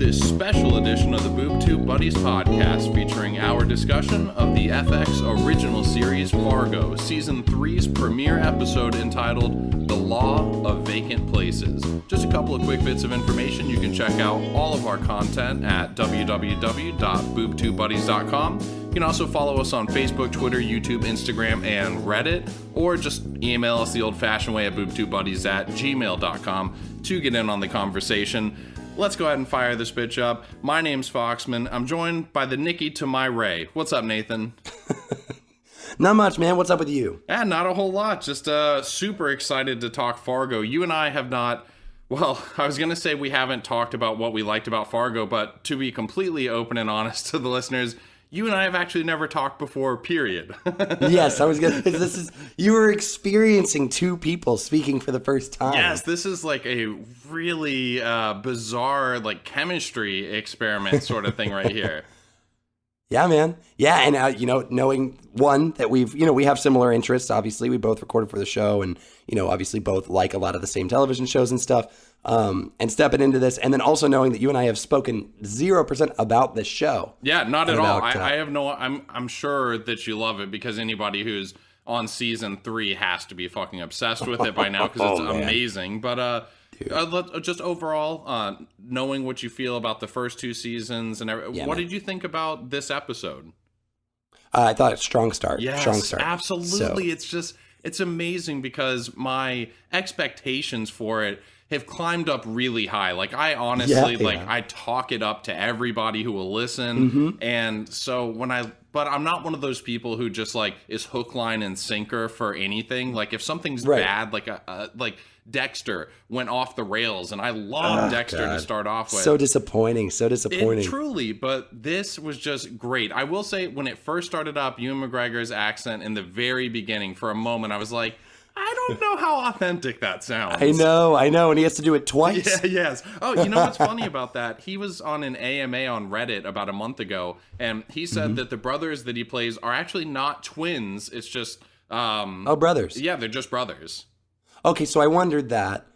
this special edition of the Boob Tube Buddies podcast featuring our discussion of the FX original series Fargo, Season 3's premiere episode entitled The Law of Vacant Places. Just a couple of quick bits of information. You can check out all of our content at www.boobtubebuddies.com. You can also follow us on Facebook, Twitter, YouTube, Instagram, and Reddit, or just email us the old-fashioned way at boobtubebuddies@gmail.com to get in on the conversation. Let's go ahead and fire this bitch up. My name's Foxman. I'm joined by the Nikki to my Ray. What's up, Nathan? Not much, man. What's up with you? Not a whole lot. Just super excited to talk Fargo. You and I have not... Well, I was going to say we haven't talked about what we liked about Fargo, but to be completely open and honest to the listeners, you and I have actually never talked before, period. Yes, I was going to... You were experiencing two people speaking for the first time. Yes, this is like a really bizarre, like, chemistry experiment sort of thing right here. Yeah, man. Yeah, and, knowing, one, that we have similar interests, obviously. We both recorded for the show and, obviously both like a lot of the same television shows and stuff. And stepping into this, and then also knowing that you and I have spoken 0% about this show. Yeah, not at all. I have no... I'm sure that you love it because anybody who's on Season 3 has to be fucking obsessed with it by now because it's amazing. But... just overall, knowing what you feel about the first two seasons and everything, what did you think about this episode? I thought it's strong start. Yes, strong start. Absolutely. So. It's amazing because my expectations for it have climbed up really high. Like I honestly, I talk it up to everybody who will listen. Mm-hmm. And so but I'm not one of those people who just like is hook, line, and sinker for anything. Like if something's bad, like Dexter went off the rails, and I love Dexter to start off with. So disappointing. Truly, but this was just great. I will say, when it first started up, Ewan McGregor's accent in the very beginning, for a moment, I was like, I don't know how authentic that sounds. I know, and he has to do it twice. Yeah, yes. Oh, you know what's funny about that? He was on an AMA on Reddit about a month ago, and he said that the brothers that he plays are actually not twins. It's just... brothers. Yeah, they're just brothers. Okay, so I wondered that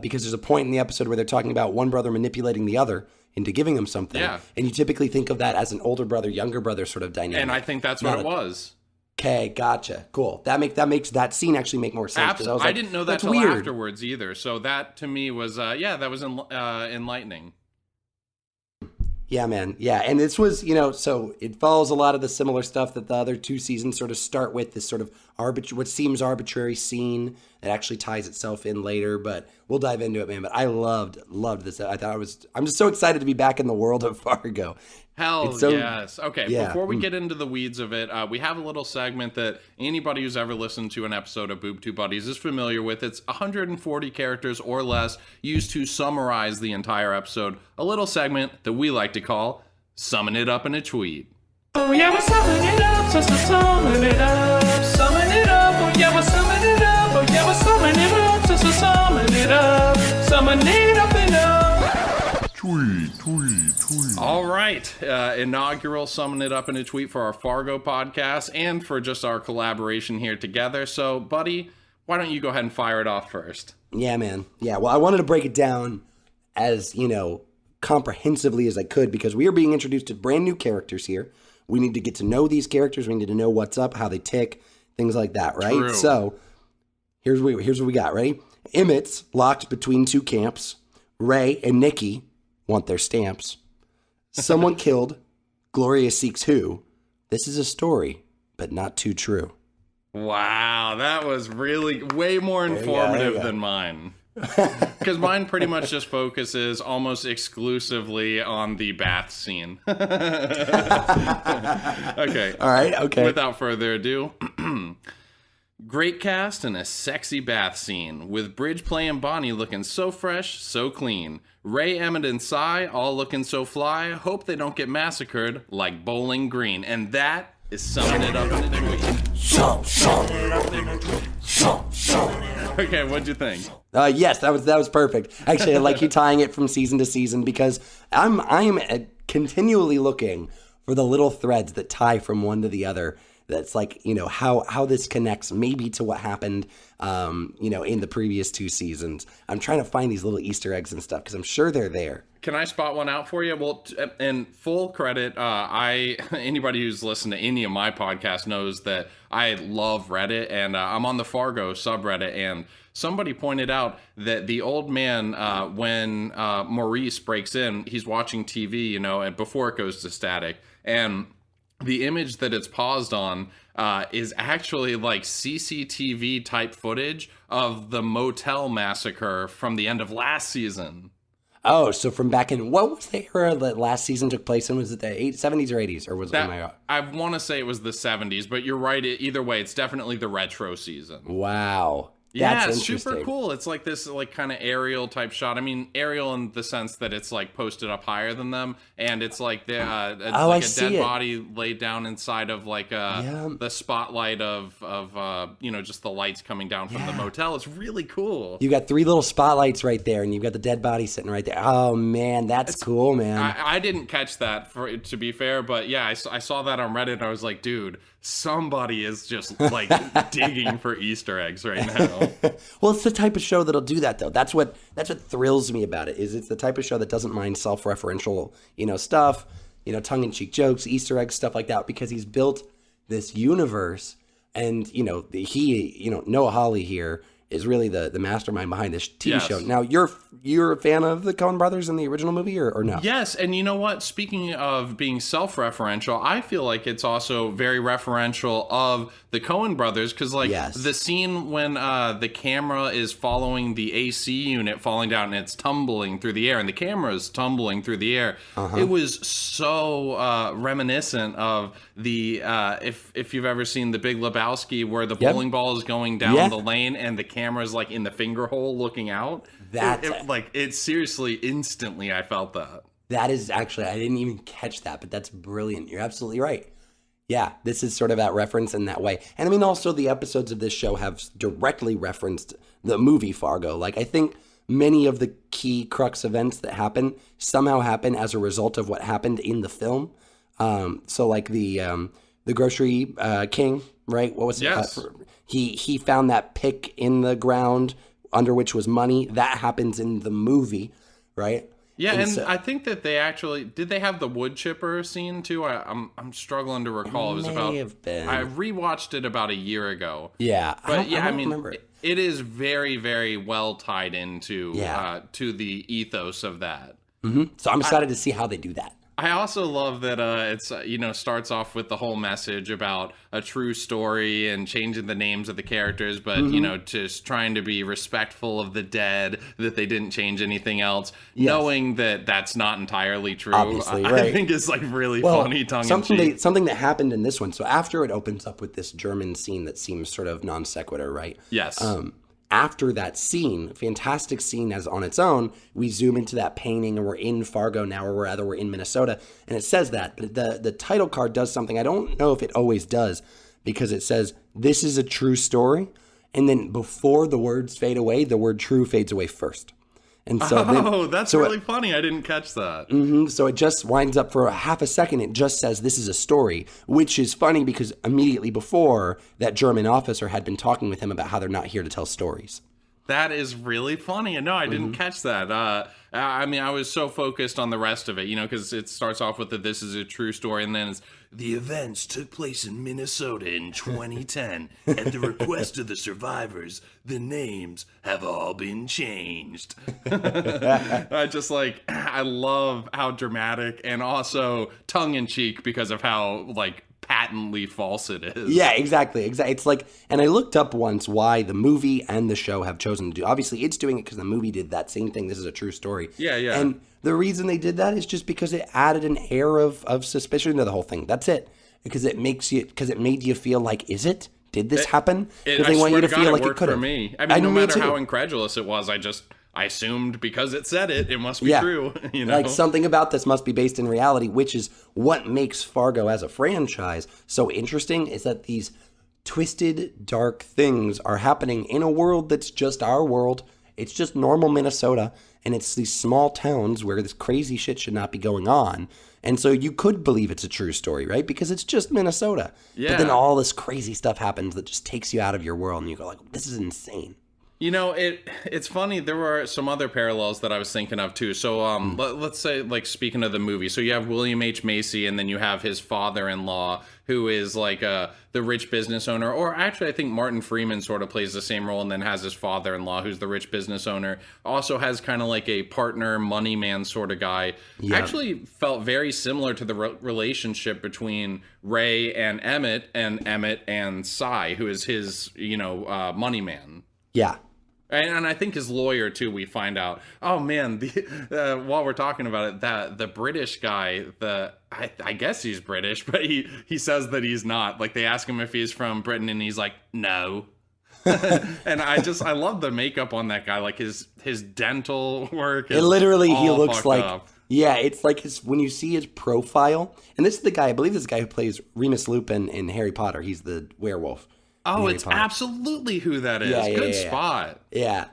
because there's a point in the episode where they're talking about one brother manipulating the other into giving him something. Yeah. And you typically think of that as an older brother, younger brother sort of dynamic. And I think that's what it was. Okay, gotcha. Cool. That makes that scene actually make more sense. Absolutely. I didn't know that till afterwards either. So that to me was, that was enlightening. Yeah, man. Yeah, and this was, so it follows a lot of the similar stuff that the other two seasons sort of start with, this sort of what seems arbitrary scene that actually ties itself in later, but we'll dive into it, man. But I loved this. I'm just so excited to be back in the world of Fargo. Yes. Okay, before we get into the weeds of it, we have a little segment that anybody who's ever listened to an episode of Boob Tube Buddies is familiar with. It's 140 characters or less used to summarize the entire episode. A little segment that we like to call Summon It Up in a Tweet. Oh yeah, we're summing it up, so summon it up. Summon it up, oh yeah, we're summing it up. Oh yeah, we're summing it up, so summon it up. Summon it up and up. Tweet. All right, inaugural Summon It Up in a Tweet for our Fargo podcast and for just our collaboration here together. So, buddy, why don't you go ahead and fire it off first? Yeah, man. Yeah, well, I wanted to break it down as, comprehensively as I could because we are being introduced to brand new characters here. We need to get to know these characters. We need to know what's up, how they tick, things like that, right? True. So, here's what we got, ready? Emmett's locked between two camps. Ray and Nikki want their stamps. Someone killed. Gloria seeks who. This is a story, but not too true. Wow, that was really way more informative than mine. Because mine pretty much just focuses almost exclusively on the bath scene. Okay. All right, okay. Without further ado... Great cast and a sexy bath scene, with Bridge playing Bonnie looking so fresh, so clean. Ray, Emmett, and Cy all looking so fly, hope they don't get massacred like Bowling Green. And that is Summing It Up in a Tweet. Okay, what'd you think? Yes, that was perfect. Actually, I like you tying it from season to season because I am continually looking for the little threads that tie from one to the other. that's like, how this connects maybe to what happened, in the previous 2 seasons. I'm trying to find these little Easter eggs and stuff because I'm sure they're there. Can I spot one out for you? Well, and full credit, anybody who's listened to any of my podcasts knows that I love Reddit, and I'm on the Fargo subreddit, and somebody pointed out that the old man, when Maurice breaks in, he's watching TV, and before it goes to static, and the image that it's paused on is actually like CCTV type footage of the motel massacre from the end of last season. Oh, so from back in, what was the era that last season took place in? Was it the 70s or 80s? Or was it, I want to say it was the 70s, but you're right. Either way, it's definitely the retro season. Wow. Yeah, it's super cool. It's like this kind of aerial type shot. I mean, aerial in the sense that it's like posted up higher than them, and it's like a dead body laid down inside of like the spotlight of just the lights coming down from the motel. It's really cool. You got 3 little spotlights right there, and you've got the dead body sitting right there. Oh man, that's cool, man. I didn't catch that, to be fair, but yeah, I saw that on Reddit. And I was like, dude, somebody is just like digging for Easter eggs right now. Well, it's the type of show that'll do that, though. That's what thrills me about it. Is it's the type of show that doesn't mind self-referential, stuff, tongue-in-cheek jokes, Easter eggs, stuff like that, because he's built this universe, and Noah Hawley here is really the mastermind behind this TV show. Now, you're a fan of the Coen brothers in the original movie, or no? Yes, and you know what? Speaking of being self-referential, I feel like it's also very referential of the Coen brothers, because the scene when the camera is following the AC unit falling down and it's tumbling through the air, and the camera is tumbling through the air, it was so reminiscent of the if you've ever seen The Big Lebowski, where the bowling ball is going down the lane and the camera's like in the finger hole looking out. It's seriously, instantly I felt that. That is actually, I didn't even catch that, but that's brilliant. You're absolutely right. Yeah, this is sort of that reference in that way. And I mean, also the episodes of this show have directly referenced the movie Fargo. Like, I think many of the key crux events that somehow happen as a result of what happened in the film. So like the grocery king, right? What was it? Yes. He found that pick in the ground under which was money. That happens in the movie, right? Yeah, and I think that did they have the wood chipper scene too? I'm struggling to recall. It was have been. I rewatched it about a year ago. Yeah, but I mean, remember it. It is very, very well tied into to the ethos of that. Mm-hmm. So I'm excited to see how they do that. I also love that it's starts off with the whole message about a true story and changing the names of the characters, but just trying to be respectful of the dead, that they didn't change anything else, knowing that that's not entirely true. Obviously, right. I think it's like really funny tongue-in-cheek. Something that happened in this one. So after it opens up with this German scene that seems sort of non sequitur, right? Yes. After that scene, fantastic scene as on its own, we zoom into that painting and we're in Fargo now, or rather we're in Minnesota, and it says that. But the title card does something I don't know if it always does, because it says, "This is a true story," and then before the words fade away, the word "true" fades away first. And so that's really funny. I didn't catch that. Mm-hmm, so it just winds up for a half a second. It just says, "This is a story," which is funny because immediately before, that German officer had been talking with him about how they're not here to tell stories. That is really funny. No, I didn't catch that. I mean, I was so focused on the rest of it, because it starts off with "this is a true story," and then it's, "The events took place in Minnesota in 2010. At the request of the survivors, the names have all been changed." I love how dramatic and also tongue-in-cheek because of how, patently false it is. Yeah, exactly. It's like, and I looked up once why the movie and the show have chosen to do. Obviously, it's doing it because the movie did that same thing. This is a true story. Yeah. And the reason they did that is just because it added an air of suspicion to the whole thing. That's it. Because it made you feel like, is it? Did this happen? Because they want you to feel like it could have. For me. I mean, no matter how incredulous it was, I assumed because it said it must be true. Like something about this must be based in reality, which is what makes Fargo as a franchise so interesting, is that these twisted, dark things are happening in a world that's just our world, It's just normal Minnesota, and it's these small towns where this crazy shit should not be going on. And so you could believe it's a true story, right? Because it's just Minnesota. Yeah. But then all this crazy stuff happens that just takes you out of your world, and you go like, this is insane. You know, it's funny. There were some other parallels that I was thinking of too. So, let's say, like, speaking of the movie, so you have William H. Macy, and then you have his father-in-law, who is like the rich business owner. Or actually, I think Martin Freeman sort of plays the same role, and then has his father-in-law, who's the rich business owner. Also has kind of like a partner, money man sort of guy. Yeah. Actually, felt very similar to the relationship between Ray and Emmett and Cy, who is his, money man. Yeah. And I think his lawyer too. We find out. Oh man, while we're talking about it, that the British guy, I guess he's British, but he says that he's not. Like, they ask him if he's from Britain, and he's like, no. And I love the makeup on that guy. Like his dental work. He looks like up. Yeah, it's like when you see his profile, and this is the guy. I believe this is the guy who plays Remus Lupin in Harry Potter. He's the werewolf. Oh, it's absolutely who that is. Good spot. Yeah.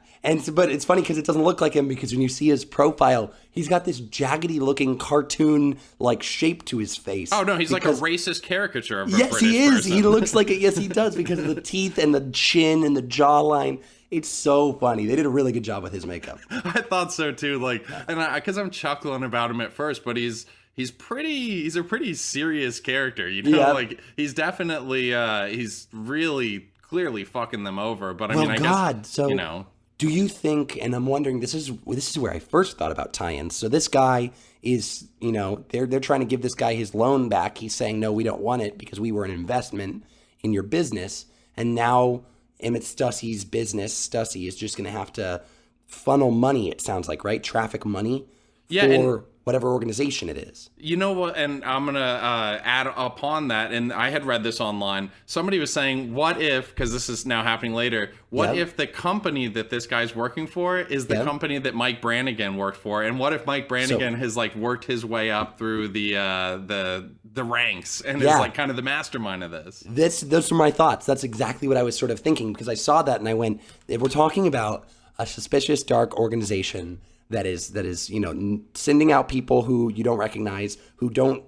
But it's funny because it doesn't look like him, because when you see his profile, he's got this jaggedy looking cartoon like shape to his face. Oh no, he's like a racist caricature of a British he is. person. He looks like it. Yes, he does, because of the teeth and the chin and the jawline. It's so funny. They did a really good job with his makeup. I thought so too. Like, and because I'm chuckling about him at first, but he's a pretty serious character, like he's definitely he's really clearly fucking them over. But I guess, so do you think, and I'm wondering, this is where I first thought about tie-ins. So this guy is, they're trying to give this guy his loan back. He's saying, no, we don't want it because we were an investment in your business. And now Emmett Stussey's business, Stussey, is just going to have to funnel money, it sounds like, right? Traffic money for whatever organization it is. You know what? And I'm going to add upon that. And I had read this online. Somebody was saying, what if, because this is now happening later, what if the company that this guy's working for is the company that Mike Brannigan worked for? And what if Mike Brannigan has like worked his way up through the ranks and is like kind of the mastermind of this? Those are my thoughts. That's exactly what I was sort of thinking, because I saw that and I went, if we're talking about a suspicious, dark organization that is sending out people who you don't recognize, who don't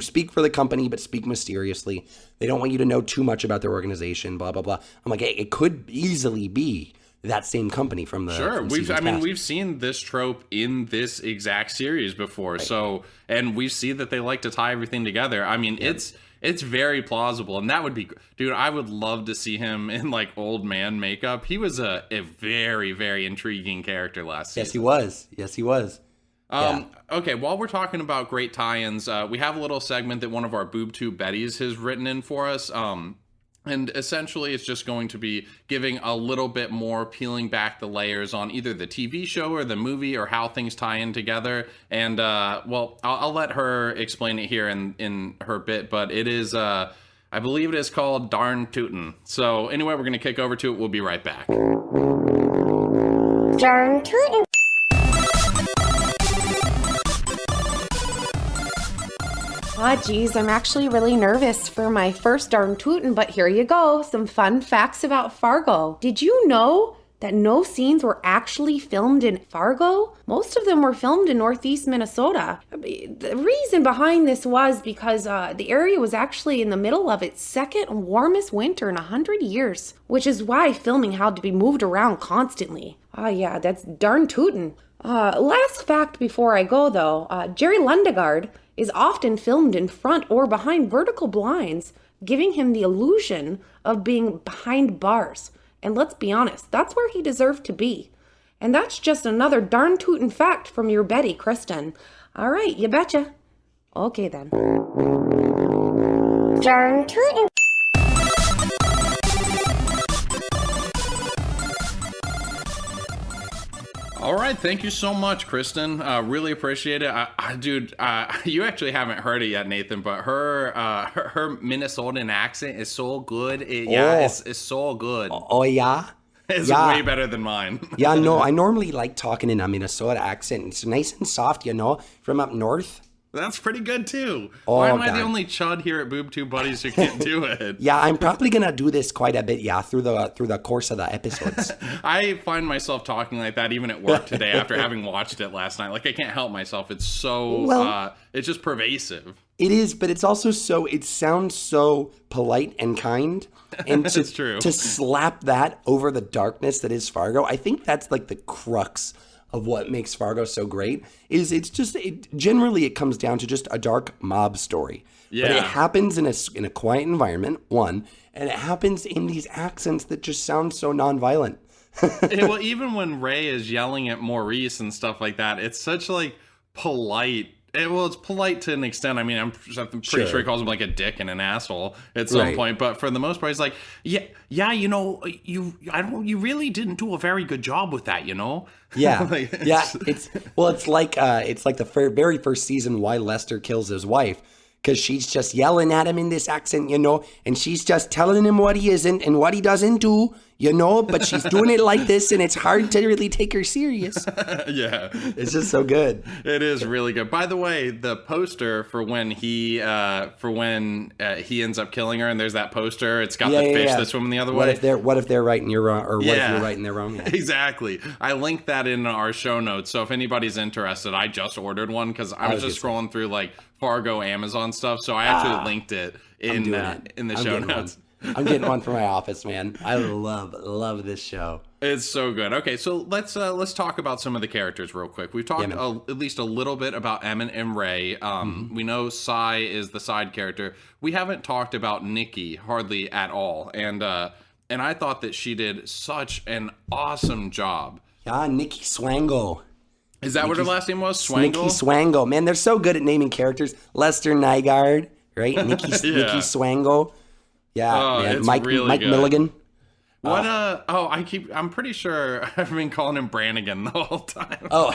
speak for the company but speak mysteriously. They don't want you to know too much about their organization. Blah blah blah. I'm like, hey, it could easily be that same company from the we've seen this trope in this exact series before. Right. So, and we see that they like to tie everything together. I mean, it's very plausible, and that would be, dude, I would love to see him in like old man makeup. He was a very, very intriguing character last season. Yes, he was. Okay, while we're talking about great tie-ins, we have a little segment that one of our Boob Tube Buddies has written in for us. And essentially, it's just going to be giving a little bit more, peeling back the layers on either the TV show or the movie, or how things tie in together. And, I'll let her explain it here in her bit, but it is, I believe it is called Darn Tootin'. So anyway, we're going to kick over to it. We'll be right back. Darn Tootin'. Geez, I'm actually really nervous for my first Darn Tootin', but here you go. Some fun facts about Fargo. Did you know that no scenes were actually filmed in Fargo? Most of them were filmed in northeast Minnesota. The reason behind this was because the area was actually in the middle of its second warmest winter in 100 years, which is why filming had to be moved around constantly. Yeah, that's darn tootin'. Last fact before I go, though, Jerry Lundegaard is often filmed in front or behind vertical blinds, giving him the illusion of being behind bars. And let's be honest, that's where he deserved to be. And that's just another darn tootin' fact from your Betty, Kristen. All right, you betcha. Okay, then. Darn tootin'. All right, thank you so much, Kristen. Really appreciate it. Dude, you actually haven't heard it yet, Nathan, but her Minnesotan accent is so good. It's so good. Oh, yeah? It's way better than mine. No, I normally like talking in a Minnesota accent. It's nice and soft, from up north. That's pretty good too. Oh, Why am I God. the only chud here at Boob Tube Buddies who can't do it? Yeah, I'm probably gonna do this quite a bit. Yeah, through the course of the episodes. I find myself talking like that even at work today after having watched it last night. Like I can't help myself. It's so it's just pervasive. It is, but it's also it sounds so polite and kind. And That's true. To slap that over the darkness that is Fargo, I think that's like the crux of what makes Fargo so great. Generally it comes down to just a dark mob story. Yeah. But it happens in a quiet environment, one, and it happens in these accents that just sound so nonviolent. Well, even when Ray is yelling at Maurice and stuff like that, it's such like polite. It's polite to an extent. I mean, I'm pretty sure he calls him like a dick and an asshole at some point. But for the most part, he's like, yeah, you know, you really didn't do a very good job with that, you know. Yeah, Like, it's like the very first season why Lester kills his wife. Because she's just yelling at him in this accent, you know, and she's just telling him what he isn't and what he doesn't do, you know, but she's doing it like this, and it's hard to really take her serious. Yeah. It's just so good. It is really good. By the way, the poster for when he ends up killing her, and there's that poster, it's got the fish that's swimming the other way. What if they're right and you're wrong, or what if you're right and they're wrong? Yeah. Exactly. I linked that in our show notes, so if anybody's interested, I just ordered one because I was just scrolling through like Fargo Amazon stuff, so I actually linked it in the show notes. I'm getting one for my office, man. I love this show. It's so good. Okay, so let's talk about some of the characters real quick. We've talked at least a little bit about Emmett and Ray. We know Cy is the side character. We haven't talked about Nikki hardly at all, and I thought that she did such an awesome job. Yeah, Nikki Swango. Is that what her last name was? Swango? Nikki Swango. Man, they're so good at naming characters. Lester Nygaard, right? Nikki Swango. Yeah, man. Mike good. Milligan. What I'm pretty sure I've been calling him Brannigan the whole time. Oh,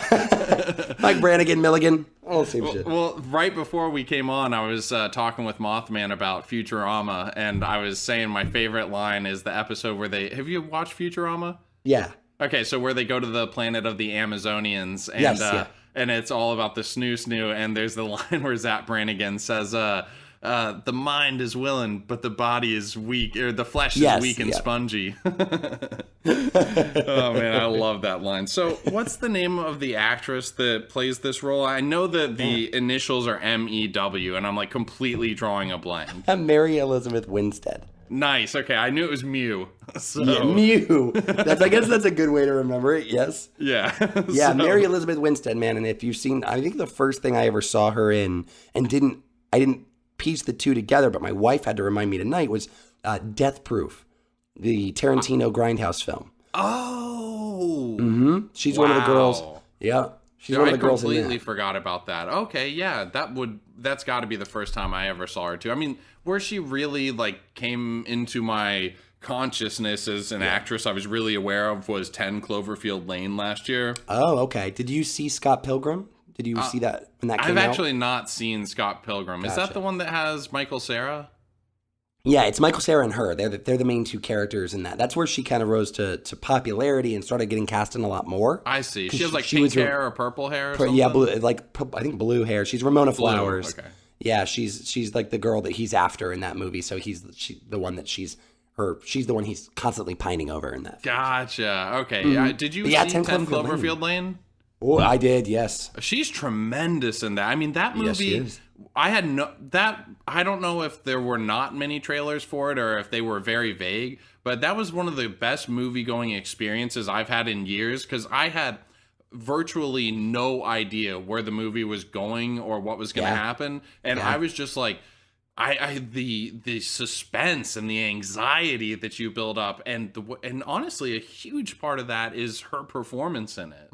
Mike Brannigan, Milligan, all the same shit. Well, right before we came on, I was talking with Mothman about Futurama, and I was saying my favorite line is the episode where have you watched Futurama? Yeah. Okay, so where they go to the planet of the Amazonians, and and it's all about the snoo, and there's the line where Zach Brannigan says, the mind is willing, but the body is weak, or the flesh is weak and spongy. Oh man, I love that line. So what's the name of the actress that plays this role? I know that the initials are MEW, and I'm like completely drawing a blank. Mary Elizabeth Winstead. Nice. Okay, I knew it was Mew. So. Yeah, Mew. I guess that's a good way to remember it. Yes. Yeah. Yeah, Mary Elizabeth Winstead, man. And if you've seen, I think the first thing I ever saw her in, and I didn't piece the two together, but my wife had to remind me tonight, was Death Proof, the Tarantino Grindhouse film. Oh. Mm-hmm. She's one of the girls. Yeah. She's one of the girls in there. I completely forgot about that. Okay, yeah, that's got to be the first time I ever saw her too. I mean, where she really like came into my consciousness as an actress I was really aware of was 10 Cloverfield Lane last year. Oh, okay. Did you see Scott Pilgrim? Did you see that when that came out? I've actually not seen Scott Pilgrim. Gotcha. Is that the one that has Michael Cera? Yeah, it's Michael Cera and her. They're the main two characters in that. That's where she kind of rose to popularity and started getting cast in a lot more. I see. She has like pink hair or purple hair or something? Yeah, blue, I think blue hair. She's Ramona Flowers. Okay. Yeah, she's like the girl that he's after in that movie. So she's the one he's constantly pining over in that. Gotcha. Okay. Mm-hmm. Did you see 10 Cloverfield Lane? Oh, I did, yes. She's tremendous in that. I mean, that movie, yes, I don't know if there were not many trailers for it or if they were very vague, but that was one of the best movie-going experiences I've had in years because I had virtually no idea where the movie was going or what was going to happen. And I was just like, the suspense and the anxiety that you build up, and honestly, a huge part of that is her performance in it.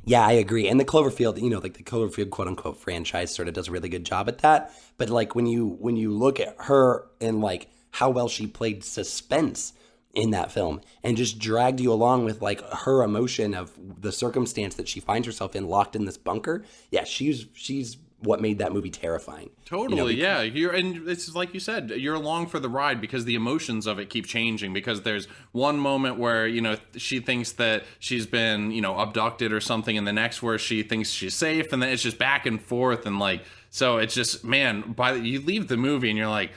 Yeah, I agree. And the Cloverfield, like the Cloverfield quote unquote franchise sort of does a really good job at that. But like when you look at her and like how well she played suspense in that film and just dragged you along with like her emotion of the circumstance that she finds herself in, locked in this bunker. Yeah, she's what made that movie terrifying. Totally, yeah. And it's like you said, you're along for the ride because the emotions of it keep changing, because there's one moment where, she thinks that she's been, abducted or something, and the next where she thinks she's safe, and then it's just back and forth, and like So it's just, man, you leave the movie and you're like,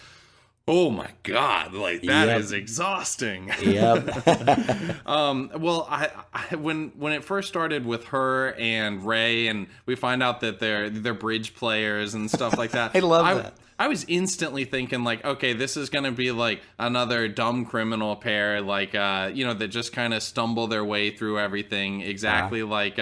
oh my God, like that is exhausting. Yep. Well, I when it first started with her and Ray, and we find out that they're bridge players and stuff like that. I love that. I was instantly thinking like, okay, this is going to be like another dumb criminal pair, like, that just kind of stumble their way through everything. Exactly like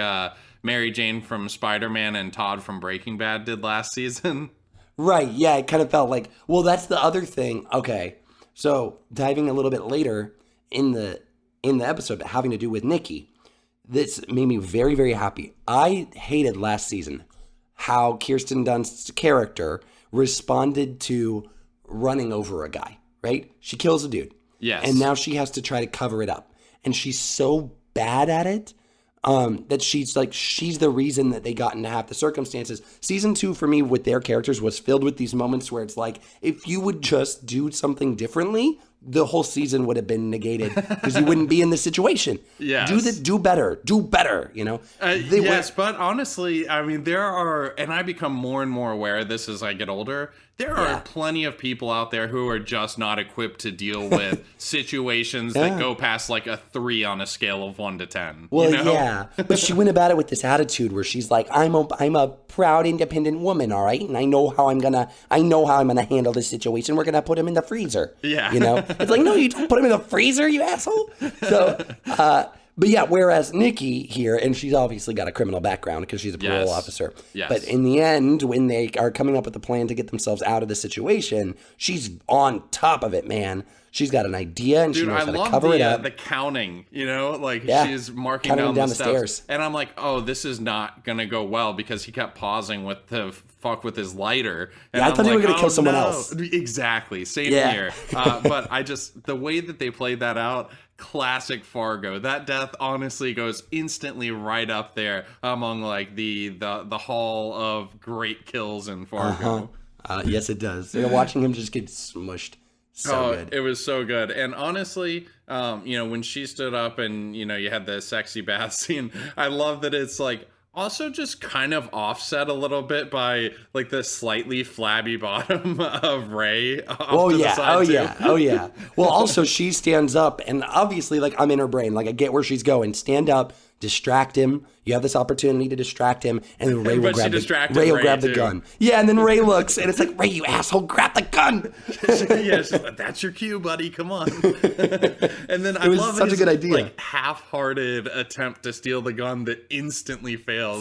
Mary Jane from Spider-Man and Todd from Breaking Bad did last season. Right, yeah, it kind of felt like, well, that's the other thing. Okay, so diving a little bit later in the episode, but having to do with Nikki, this made me very, very happy. I hated last season how Kirsten Dunst's character responded to running over a guy, right? She kills a dude. Yes. And now she has to try to cover it up. And she's so bad at it that she's the reason that they got into half the circumstances. Season 2 for me with their characters was filled with these moments where it's like, if you would just do something differently, the whole season would have been negated because you wouldn't be in this situation. Yes. Do better, But honestly, I mean, there are, and I become more and more aware of this as I get older, there are plenty of people out there who are just not equipped to deal with situations that go past like a 3 on a scale of 1 to 10. Well, yeah, but she went about it with this attitude where she's like, I'm a proud, independent woman, all right, and I know how I'm gonna handle this situation. We're gonna put him in the freezer. Yeah, it's like, no, you don't put him in the freezer, you asshole. So, but yeah, whereas Nikki here, and she's obviously got a criminal background because she's a parole officer. Yes. But in the end, when they are coming up with a plan to get themselves out of the situation, she's on top of it, man. She's got an idea and she knows how to cover it up. The counting, she's marking down the stairs. And I'm like, oh, this is not going to go well because he kept pausing with the fuck with his lighter. And I thought he was going to kill someone else. Exactly. Same here. But the way that they played that out, classic Fargo. That death honestly goes instantly right up there among like the hall of great kills in Fargo. Yes, it does. Watching him just get smushed. So good. It was so good. And honestly, when she stood up and, you had the sexy bath scene, I love that it's like also just kind of offset a little bit by like the slightly flabby bottom of Ray. Oh yeah. Well, also she stands up and obviously like I'm in her brain. Like I get where she's going. Stand up, distract him. You have this opportunity to distract him, and then Ray will grab the gun. Yeah, and then Ray looks, and it's like, Ray, you asshole, grab the gun. She's like, that's your cue, buddy. Come on. And then I love such a good idea. Like half-hearted attempt to steal the gun that instantly fails.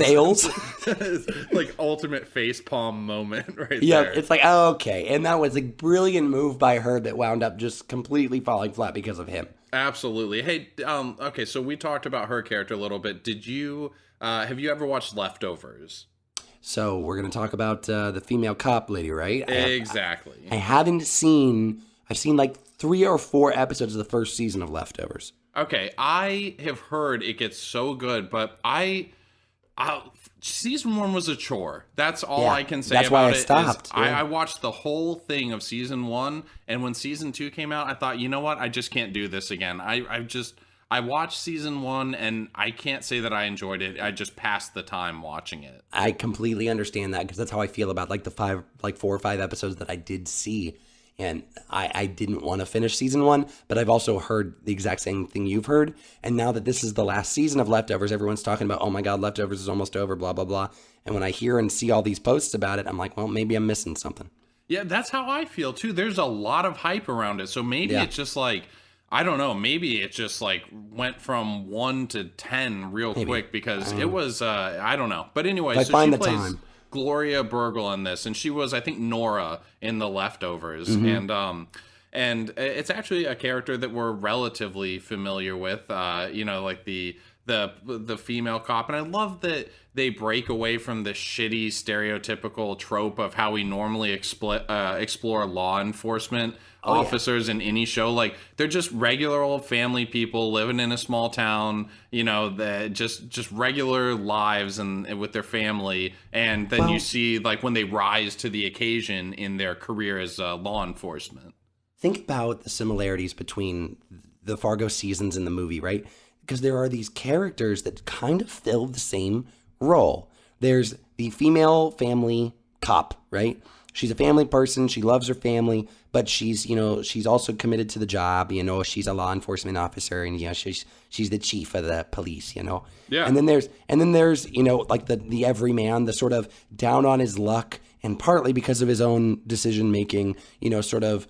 Like ultimate facepalm moment right there. Yeah, it's like, oh, okay. And that was a brilliant move by her that wound up just completely falling flat because of him. Absolutely. Hey, okay, so we talked about her character a little bit. Did you, have you ever watched Leftovers? So we're going to talk about the female cop lady, right? Exactly. I've seen like 3 or 4 episodes of the first season of Leftovers. Okay, I have heard it gets so good, but season 1 was a chore. That's all I can say about it. That's why I stopped. I watched the whole thing of season 1, and when season 2 came out, I thought, you know what? I just can't do this again. I watched season 1, and I can't say that I enjoyed it. I just passed the time watching it. I completely understand that because that's how I feel about like the 4 or 5 episodes that I did see. And I didn't want to finish season 1, but I've also heard the exact same thing you've heard. And now that this is the last season of Leftovers, everyone's talking about, oh my God, Leftovers is almost over, blah, blah, blah. And when I hear and see all these posts about it, I'm like, well, maybe I'm missing something. Yeah, that's how I feel too. There's a lot of hype around it. So maybe it's just like, I don't know, maybe it just like went from 1 to 10 real quick because it was, I don't know. But anyway, so she plays Gloria Burgle in this, and she was, I think, Nora in The Leftovers, and it's actually a character that we're relatively familiar with, like the female cop, and I love that they break away from the shitty stereotypical trope of how we normally explore law enforcement officers in any show. Like, they're just regular old family people living in a small town, that just regular lives and with their family, and then you see like when they rise to the occasion in their career as law enforcement. Think about the similarities between the Fargo seasons and the movie, right? Because there are these characters that kind of fill the same role. There's the female family cop, right? She's a family person. She loves her family, but she's also committed to the job. She's a law enforcement officer, and she's the chief of the police. Yeah. And then there's like the everyman, the sort of down on his luck, and partly because of his own decision making, sort of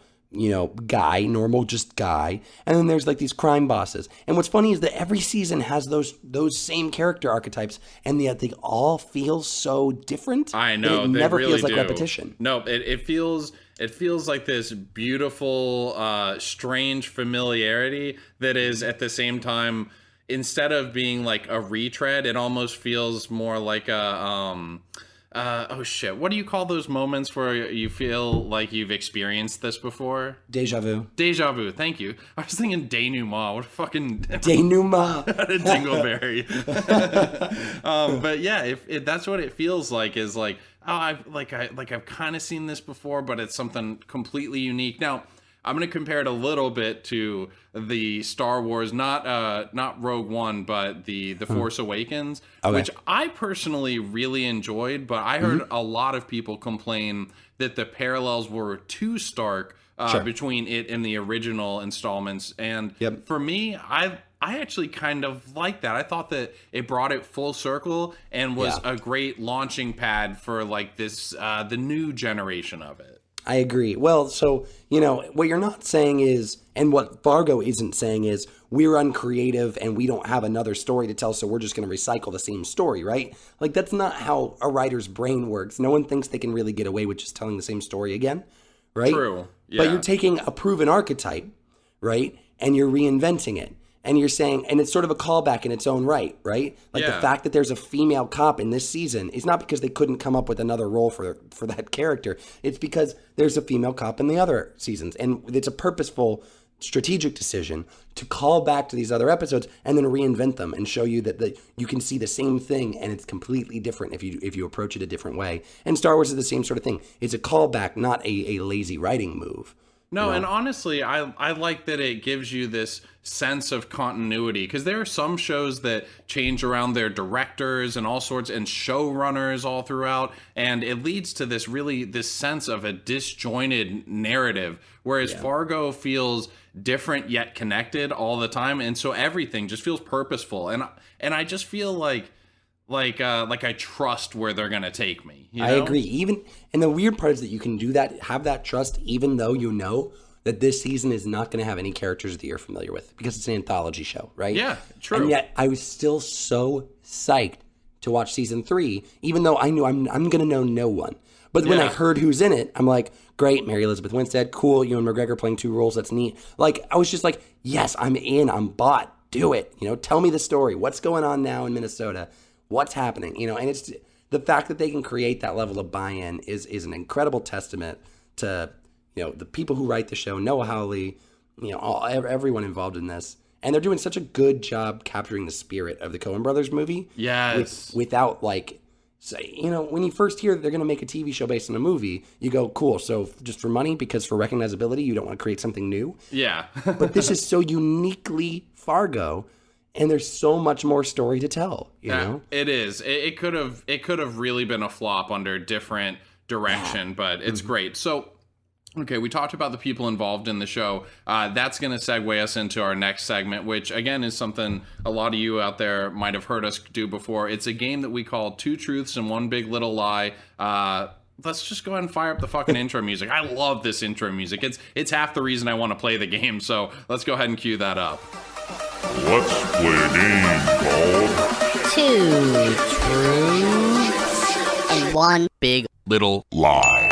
guy, normal just guy. And then there's like these crime bosses. And what's funny is that every season has those same character archetypes, and yet they all feel so different. I know. It never really feels like do. repetition. No, it feels like this beautiful, strange familiarity that is at the same time, instead of being like a retread, it almost feels more like a oh shit, what do you call those moments where you feel like you've experienced this before? Deja vu. Thank you. I was thinking denouement. What a fucking denouement. Dingleberry. But yeah, if that's what it feels like, is like, oh, I've kind of seen this before, but it's something completely unique. Now, I'm going to compare it a little bit to the Star Wars, not Rogue One, but the Force Awakens, which I personally really enjoyed, but I heard a lot of people complain that the parallels were too stark between it and the original installments. And for me, I actually kind of like that. I thought that it brought it full circle and was a great launching pad for like this, the new generation of it. I agree. Well, so, what you're not saying is, and what Fargo isn't saying is, we're uncreative and we don't have another story to tell, so we're just going to recycle the same story, right? Like, that's not how a writer's brain works. No one thinks they can really get away with just telling the same story again, right? True. Yeah. But you're taking a proven archetype, right? And you're reinventing it. And you're saying, and it's sort of a callback in its own right? Like the fact that there's a female cop in this season is not because they couldn't come up with another role for that character. It's because there's a female cop in the other seasons. And it's a purposeful, strategic decision to call back to these other episodes and then reinvent them and show you that you can see the same thing and it's completely different if you approach it a different way. And Star Wars is the same sort of thing. It's a callback, not a lazy writing move. No, and honestly, I like that it gives you this sense of continuity, because there are some shows that change around their directors and all sorts, and showrunners all throughout, and it leads to this sense of a disjointed narrative, whereas Fargo feels different yet connected all the time, and so everything just feels purposeful, and I just feel like I trust where they're gonna take me. I agree. And the weird part is that you can do that, have that trust, even though you know that this season is not going to have any characters that you're familiar with because it's an anthology show, right? Yeah, true. And yet I was still so psyched to watch season 3, even though I knew I'm going to know no one. But when I heard who's in it, I'm like, great, Mary Elizabeth Winstead, cool, Ewan McGregor playing 2 roles, that's neat. Like, I was just like, yes, I'm in, I'm bought, do it. Tell me the story. What's going on now in Minnesota? What's happening? And it's the fact that they can create that level of buy-in is an incredible testament to the people who write the show, Noah Hawley, everyone involved in this, and they're doing such a good job capturing the spirit of the Coen Brothers movie. Yes, without when you first hear that they're going to make a TV show based on a movie, you go, cool. So just for money, because for recognizability, you don't want to create something new. Yeah, but this is so uniquely Fargo. And there's so much more story to tell, you know? It is. It could have really been a flop under different direction, but it's great. So, okay, we talked about the people involved in the show. That's going to segue us into our next segment, which, again, is something a lot of you out there might have heard us do before. It's a game that we call Two Truths and One Big Little Lie. Let's just go ahead and fire up the fucking intro music. I love this intro music. It's half the reason I want to play the game, so let's go ahead and cue that up. Let's play a game called Two Truths and One Big Little Lie.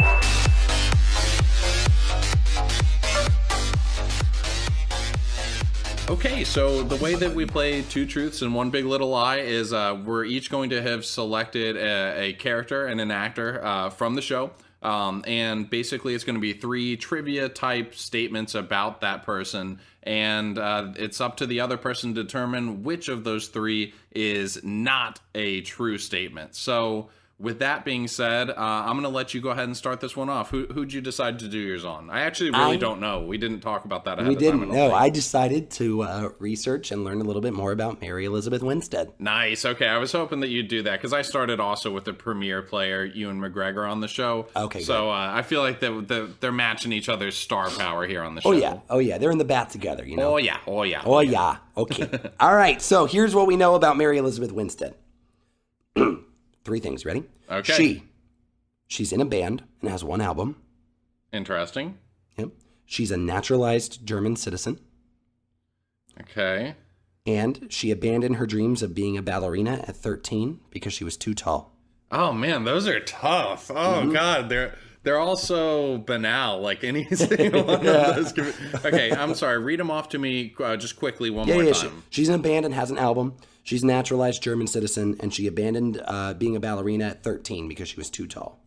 Okay, so the way that we play Two Truths and One Big Little Lie is we're each going to have selected a character and an actor from the show. And basically it's going to be 3 trivia type statements about that person. And it's up to the other person to determine which of those 3 is not a true statement. So with that being said, I'm going to let you go ahead and start this one off. Who'd you decide to do yours on? I actually really don't know. We didn't talk about that ahead of time. We didn't. No, I decided to research and learn a little bit more about Mary Elizabeth Winstead. Nice. Okay, I was hoping that you'd do that because I started also with the premiere player, Ewan McGregor, on the show. Okay, so I feel like they're matching each other's star power here on the show. Oh yeah, they're in the bat together, you know. Oh yeah. Okay. All right, so here's what we know about Mary Elizabeth Winstead. 3 things. Ready? Okay. She's in a band and has 1 album. Interesting. Yep. She's a naturalized German citizen. Okay. And she abandoned her dreams of being a ballerina at 13 because she was too tall. Oh man, those are tough. Oh God, they're all so banal. Like any single one of those. Okay, I'm sorry. Read them off to me just quickly one more time. She's in a band and has an album. She's a naturalized German citizen, and she abandoned being a ballerina at 13 because she was too tall.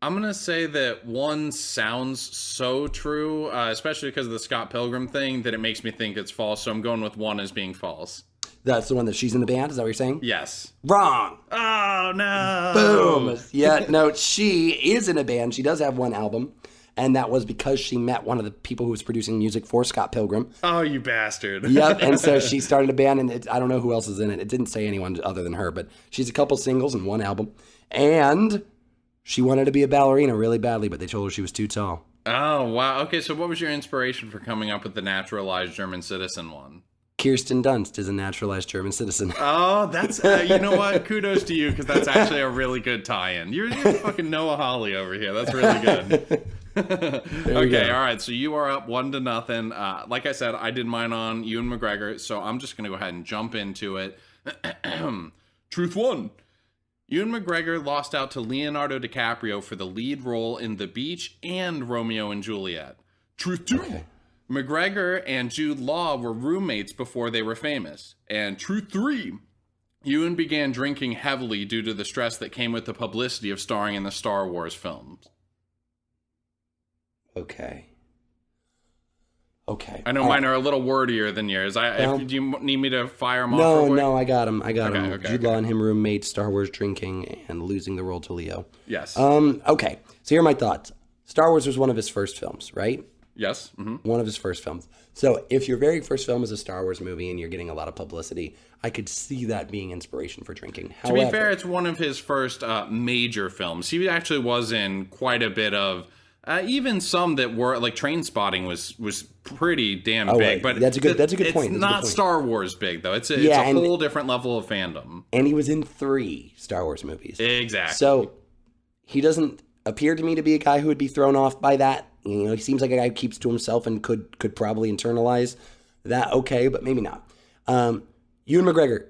I'm going to say that one sounds so true, especially because of the Scott Pilgrim thing, that it makes me think it's false. So I'm going with 1 as being false. That's the one that she's in the band? Is that what you're saying? Yes. Wrong. Oh, no. Boom. Yeah, no, she is in a band. She does have 1 album. And that was because she met one of the people who was producing music for Scott Pilgrim. Oh, you bastard. Yep, and so she started a band, and I don't know who else is in it. It didn't say anyone other than her, but she's a couple singles and 1 album. And she wanted to be a ballerina really badly, but they told her she was too tall. Oh, wow. Okay, so what was your inspiration for coming up with the naturalized German citizen one? Kirsten Dunst is a naturalized German citizen. Oh, that's, you know what? Kudos to you, because that's actually a really good tie-in. You're fucking Noah Hawley over here. That's really good. Okay, all right. So you are up 1-0. Like I said, I did mine on Ewan McGregor, so I'm just going to go ahead and jump into it. Truth 1. Ewan McGregor lost out to Leonardo DiCaprio for the lead role in The Beach and Romeo and Juliet. Truth 2. Okay. McGregor and Jude Law were roommates before they were famous. And truth 3. Ewan began drinking heavily due to the stress that came with the publicity of starring in the Star Wars films. Okay. I know mine are a little wordier than yours. Do you need me to fire them off? No, I got him. Okay, Jude Law and him roommates, Star Wars drinking, and losing the role to Leo. Yes. Okay, so here are my thoughts. Star Wars was one of his first films, right? Yes. Mm-hmm. One of his first films. So if your very first film is a Star Wars movie and you're getting a lot of publicity, I could see that being inspiration for drinking. However, to be fair, it's one of his first major films. He actually was in quite a bit of... even some that were like Trainspotting was pretty damn big, right. But that's a good point. It's not Star Wars big though. It's a whole different level of fandom. And he was in 3 Star Wars movies. Exactly. So he doesn't appear to me to be a guy who would be thrown off by that. You know, he seems like a guy who keeps to himself and could probably internalize that. Okay, but maybe not. Ewan McGregor,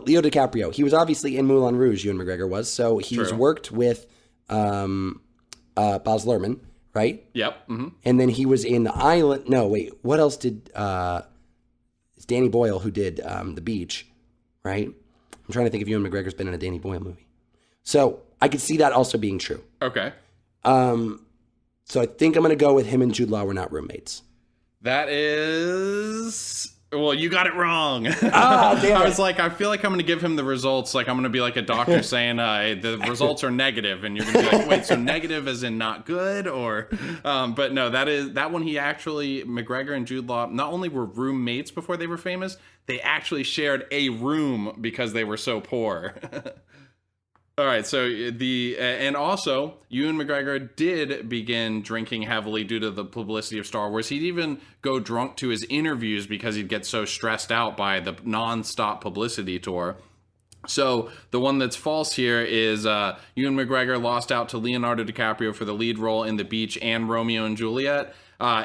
Leo DiCaprio. He was obviously in Moulin Rouge. Ewan McGregor was, so he's worked with. Baz Luhrmann, right? Yep. Mm-hmm. And then he was in The Island. No, wait. What else did... it's Danny Boyle who did The Beach, right? I'm trying to think if Ewan McGregor's been in a Danny Boyle movie. So I could see that also being true. Okay. So I think I'm going to go with him and Jude Law were not roommates. That is... Well, you got it wrong. Ah, damn I was like, I feel like I'm going to give him the results. Like I'm going to be like a doctor saying the results are negative, and you're going to be like, wait, so negative as in not good, or? But no, that one. He actually, McGregor and Jude Law not only were roommates before they were famous, they actually shared a room because they were so poor. All right, so and also Ewan McGregor did begin drinking heavily due to the publicity of Star Wars. He'd even go drunk to his interviews because he'd get so stressed out by the nonstop publicity tour. So the one that's false here is Ewan McGregor lost out to Leonardo DiCaprio for the lead role in The Beach and Romeo and Juliet.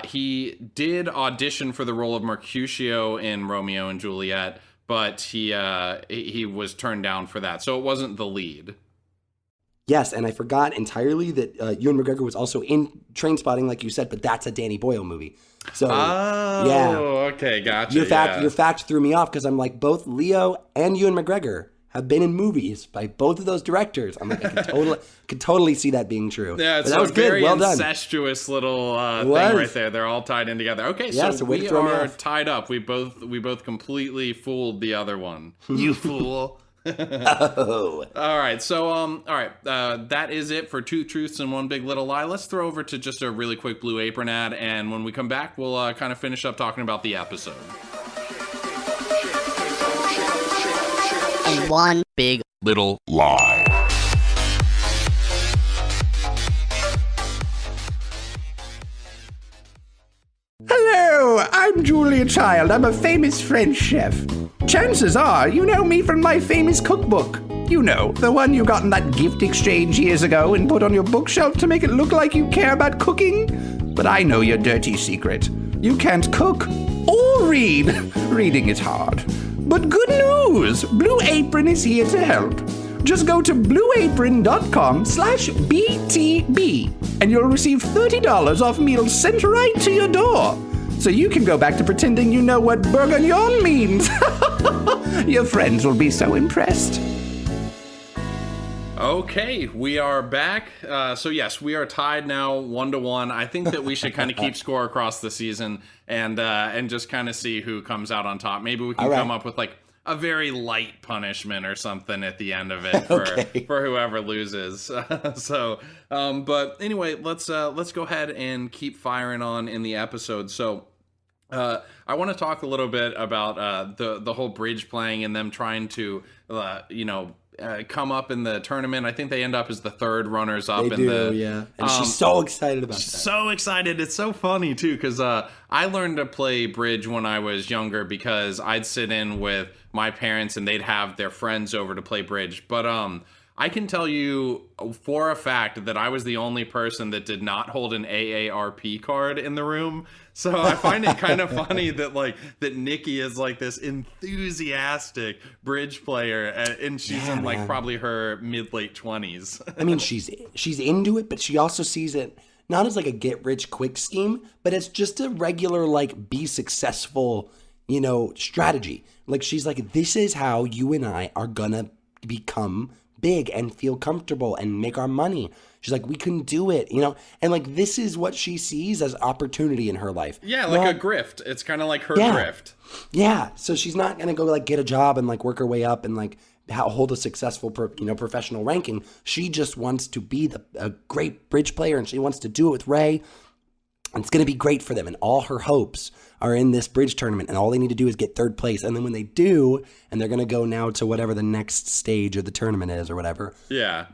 He did audition for the role of Mercutio in Romeo and Juliet, but he was turned down for that. So it wasn't the lead. Yes, and I forgot entirely that Ewan McGregor was also in Trainspotting, like you said, but that's a Danny Boyle movie. So, okay, gotcha. Your fact threw me off because I'm like, both Leo and Ewan McGregor have been in movies by both of those directors. I'm like, I could totally see that being true. Yeah, it's a very incestuous little thing right there. They're all tied in together. Okay, so we are tied up. We both completely fooled the other one. You fool. Oh. All right. So, that is it for Two Truths and One Big Little Lie. Let's throw over to just a really quick Blue Apron ad, and when we come back, we'll kind of finish up talking about the episode. And one big Little Lie. Hello, I'm Julia Child. I'm a famous French chef. Chances are you know me from my famous cookbook. You know, the one you got in that gift exchange years ago and put on your bookshelf to make it look like you care about cooking. But I know your dirty secret. You can't cook or read. Reading is hard. But good news! Blue Apron is here to help. Just go to blueapron.com/BTB and you'll receive $30 off meals sent right to your door. So you can go back to pretending you know what bourguignon means. Your friends will be so impressed. Okay, we are back. So yes, we are tied now 1-1. I think that we should kind of keep score across the season and just kind of see who comes out on top. Maybe we can come up with like a very light punishment or something at the end of it for whoever loses. But anyway, let's go ahead and keep firing on in the episode. So I want to talk a little bit about the whole bridge playing and them trying to come up in the tournament. I think they end up as the third runners up. Yeah. And she's so excited about that. So excited. It's so funny too, because I learned to play bridge when I was younger because I'd sit in with my parents and they'd have their friends over to play bridge. But I can tell you for a fact that I was the only person that did not hold an AARP card in the room. So I find it kind of funny that Nikki is like this enthusiastic bridge player, and she's in like probably her mid-late 20s. I mean, she's into it, but she also sees it not as like a get-rich-quick scheme, but it's just a regular like be successful, strategy. Like she's like, this is how you and I are gonna become big and feel comfortable and make our money. She's like, we can do it, and like this is what she sees as opportunity in her life. Yeah, like a grift. It's kind of like her grift. Yeah, so she's not gonna go like get a job and like work her way up and like hold a successful professional ranking. She just wants to be a great bridge player, and she wants to do it with Ray. And it's going to be great for them. And all her hopes are in this bridge tournament. And all they need to do is get third place. And then when they do, and they're going to go now to whatever the next stage of the tournament is or whatever. Yeah.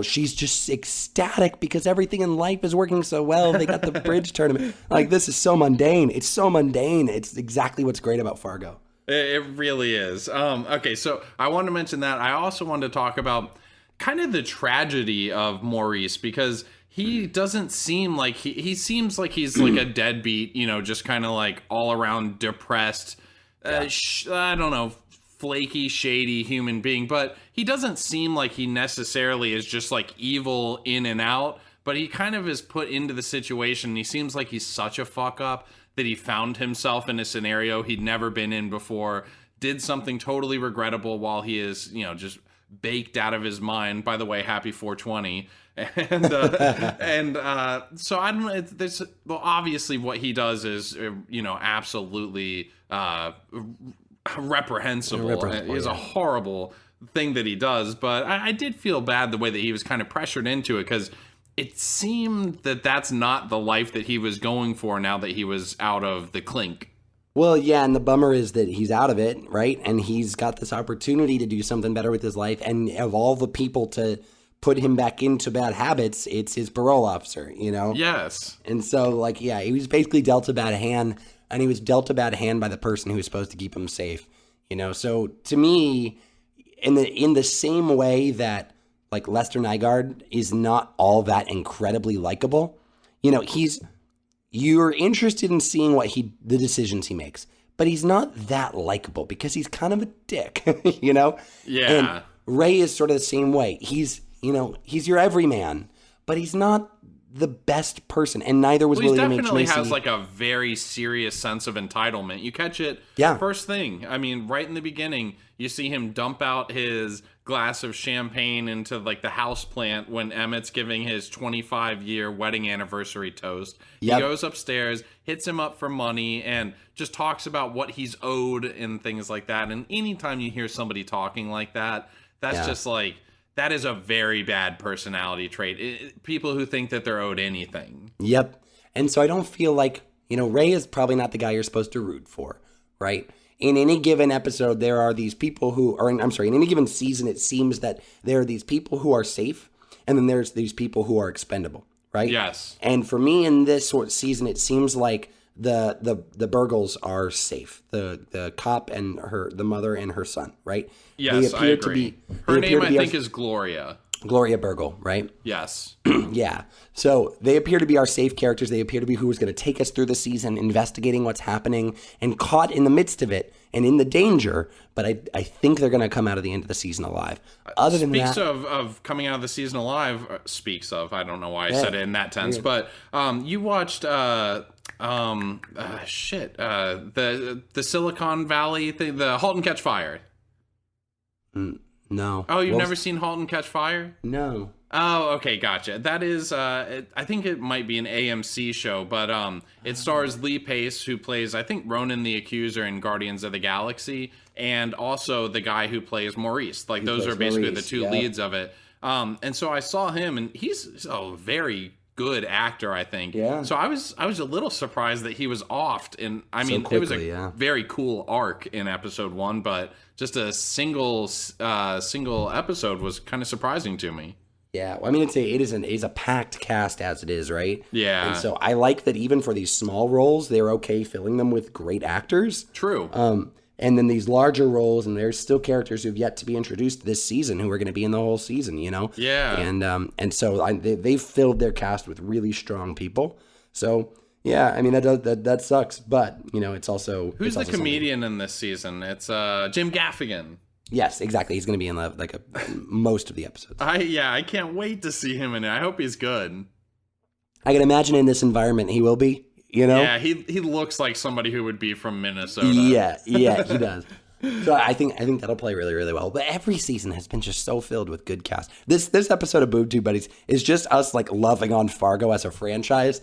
She's just ecstatic because everything in life is working so well. They got the bridge tournament. Like, this is so mundane. It's so mundane. It's exactly what's great about Fargo. It really is. Okay, so I wanted to mention that. I also wanted to talk about kind of the tragedy of Maurice, because he doesn't seem like he seems like he's like a deadbeat, just kind of like all around depressed, I don't know, flaky, shady human being. But he doesn't seem like he necessarily is just like evil in and out. But he kind of is put into the situation. He seems like he's such a fuck up that he found himself in a scenario he'd never been in before, did something totally regrettable while he is, just baked out of his mind. By the way, happy 420. So I don't know. Obviously what he does is, absolutely reprehensible. It is a horrible thing that he does. But I did feel bad the way that he was kind of pressured into it, because it seemed that that's not the life that he was going for now that he was out of the clink. Well, yeah, and the bummer is that he's out of it, right? And he's got this opportunity to do something better with his life. And of all the people to put him back into bad habits, it's his parole officer, Yes. And so, he was basically dealt a bad hand, and he was dealt a bad hand by the person who was supposed to keep him safe, So to me, in the same way that like Lester Nygaard is not all that incredibly likable, you're interested in seeing the decisions he makes, but he's not that likable because he's kind of a dick, Yeah. And Ray is sort of the same way. He's your everyman, but he's not the best person, and neither was William H. Macy. He definitely has like a very serious sense of entitlement. You catch it first thing. I mean, right in the beginning, You see him dump out his glass of champagne into like the house plant when Emmett's giving his 25-year wedding anniversary toast. He goes upstairs, hits him up for money, and just talks about what he's owed and things like that. And anytime you hear somebody talking like that, that's just like, that is a very bad personality trait. People who think that they're owed anything. Yep. And so I don't feel like, Ray is probably not the guy you're supposed to root for, right? In any given episode, there are these people in any given season, it seems that there are these people who are safe, and then there's these people who are expendable, right? Yes. And for me in this sort of season, it seems like the Burgles are safe. The cop and the mother and her son, right? Yes, I agree. Her name, I think, is Gloria. Gloria Burgle, right? Yes. Yeah. So they appear to be our safe characters. They appear to be who's going to take us through the season, investigating what's happening, and caught in the midst of it and in the danger. But I think they're going to come out of the end of the season alive. Other than that, of coming out of the season alive. I don't know why I said it in that tense, but you watched the Silicon Valley thing, the *Halt and Catch Fire*. No. Oh, you've never seen *Halt and Catch Fire*? No. Oh, okay, gotcha. That is, I think it might be an AMC show, but it stars Lee Pace, who plays, I think, Ronan the Accuser in Guardians of the Galaxy, and also the guy who plays Maurice. Like, those are basically the two leads of it. And so I saw him, and he's a very good actor, I think. Yeah. So I was a little surprised that he was offed, and I mean, it was a very cool arc in episode 1, but just a single episode was kind of surprising to me. Yeah, well, I mean, it is a packed cast as it is, right? Yeah. And so I like that even for these small roles, they're okay filling them with great actors. True. And then these larger roles, and there's still characters who've yet to be introduced this season who are going to be in the whole season, Yeah. And so they've filled their cast with really strong people. So yeah, I mean that sucks, but it's also who's the comedian in this season? It's Jim Gaffigan. Yes, exactly. He's going to be in most of the episodes. I can't wait to see him in it. I hope he's good. I can imagine in this environment he will be. Yeah, he looks like somebody who would be from Minnesota. Yeah, he does. So I think that'll play really, really well. But every season has been just so filled with good cast. This episode of Boob Tube Buddies is just us like loving on Fargo as a franchise.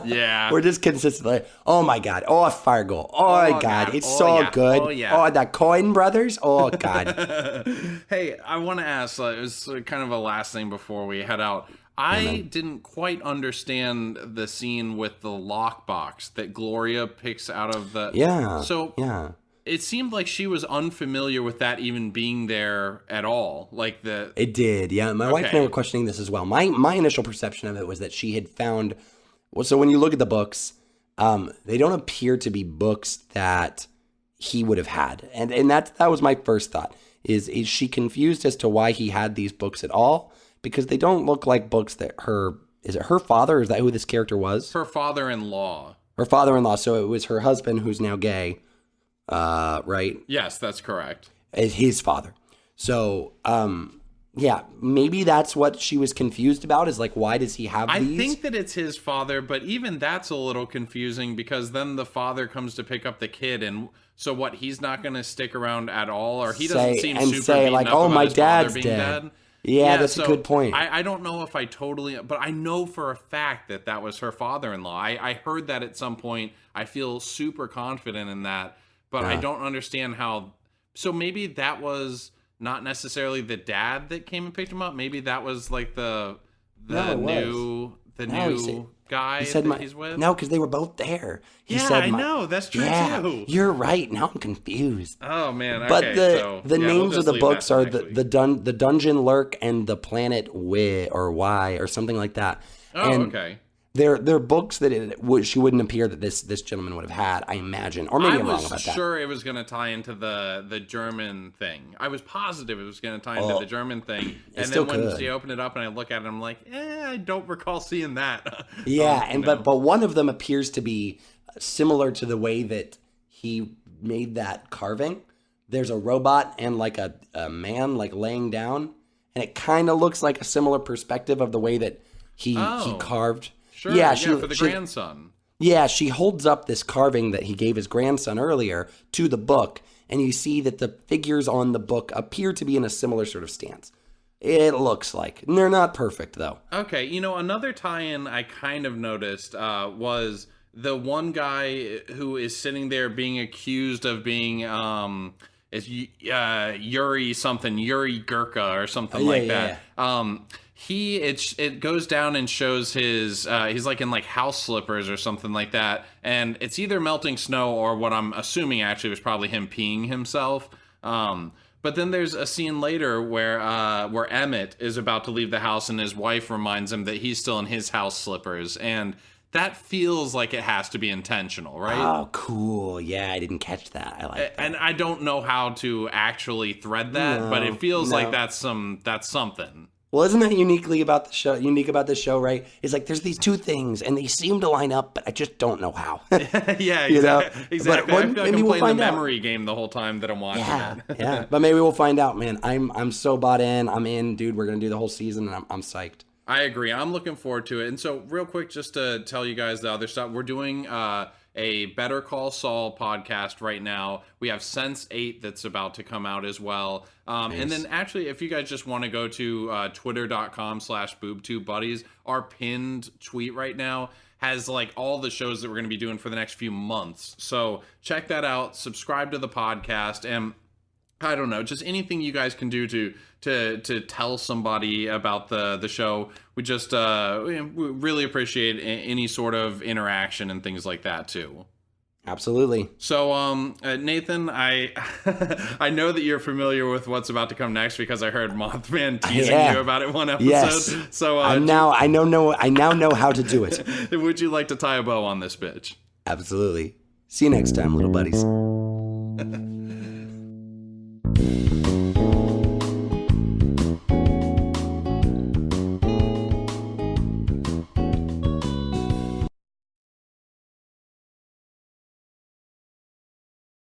Yeah. We're just consistently, oh my God, oh Fargo, oh God, it's so good. Oh, yeah. Oh, the Coen brothers, oh God. Hey, I want to ask, it was kind of a last thing before we head out. I didn't quite understand the scene with the lockbox that Gloria picks out of the... Yeah. So it seemed like she was unfamiliar with that even being there at all. It did, yeah. My wife and I were questioning this as well. My initial perception of it was that she had found... Well, so when you look at the books, they don't appear to be books that he would have had. And that was my first thought. Is she confused as to why he had these books at all? Because they don't look like books that is it her father? Is that who this character was? Her father-in-law. Her father-in-law. So it was her husband who's now gay, right? Yes, that's correct. His father. So, yeah, maybe that's what she was confused about is like, why does he have these? I think that it's his father, but even that's a little confusing because then the father comes to pick up the kid and so what, he's not going to stick around at all? Or he doesn't seem super beaten like, up oh, about my his dad's father being dead. Yeah, that's a good point. I don't know if I totally, but I know for a fact that was her father-in-law. I heard that at some point. I feel super confident in that, but I don't understand how. So maybe that was not necessarily the dad that came and picked him up. Maybe that was like the new guy that he's with. No, because they were both there. I know. That's true too. You're right. Now I'm confused. Oh man. Okay, but the names of the books are the Dungeon Lurk and the Planet Y or something like that. Oh, and okay. They're books that she wouldn't appear that this gentleman would have had, I imagine. Or maybe I'm wrong about that. I was sure it was going to tie into the German thing. I was positive it was going to tie into the German thing. And then when she opened it up and I look at it, I'm like, I don't recall seeing that. Yeah, but one of them appears to be similar to the way that he made that carving. There's a robot and like a man like laying down, and it kind of looks like a similar perspective of the way that he carved. Sure, for the grandson. Yeah, she holds up this carving that he gave his grandson earlier to the book, and you see that the figures on the book appear to be in a similar sort of stance. It looks like. And they're not perfect, though. Okay, another tie-in I kind of noticed was the one guy who is sitting there being accused of being Yuri Gurka or something like that. Yeah. It goes down and shows his he's like in like house slippers or something like that, and it's either melting snow or what I'm assuming actually was probably him peeing himself. But then there's a scene later where Emmett is about to leave the house and his wife reminds him that he's still in his house slippers, and that feels like it has to be intentional, right? Oh, cool. Yeah, I didn't catch that. I like that. And I don't know how to actually thread that, but it feels like that's something. Well, isn't that unique about the show, right? It's like there's these two things, and they seem to line up, but I just don't know how. Yeah, exactly. But I feel like I'm playing the memory game the whole time that I'm watching it. Yeah, but maybe we'll find out, man. I'm so bought in. I'm in, dude. We're going to do the whole season, and I'm psyched. I agree. I'm looking forward to it. And so real quick, just to tell you guys the other stuff, we're doing a Better Call Saul podcast right now. We have Sense8 that's about to come out as well. Nice. And then actually, if you guys just want to go to twitter.com/Boob Tube Buddies, our pinned tweet right now has like all the shows that we're going to be doing for the next few months. So check that out. Subscribe to the podcast, and I don't know, just anything you guys can do to tell somebody about the show. We just we really appreciate any sort of interaction and things like that too. Absolutely. So Nathan, I I know that you're familiar with what's about to come next because I heard Mothman teasing you about it one episode. Yes. So I now know how to do it. Would you like to tie a bow on this bitch? Absolutely. See you next time, little buddies.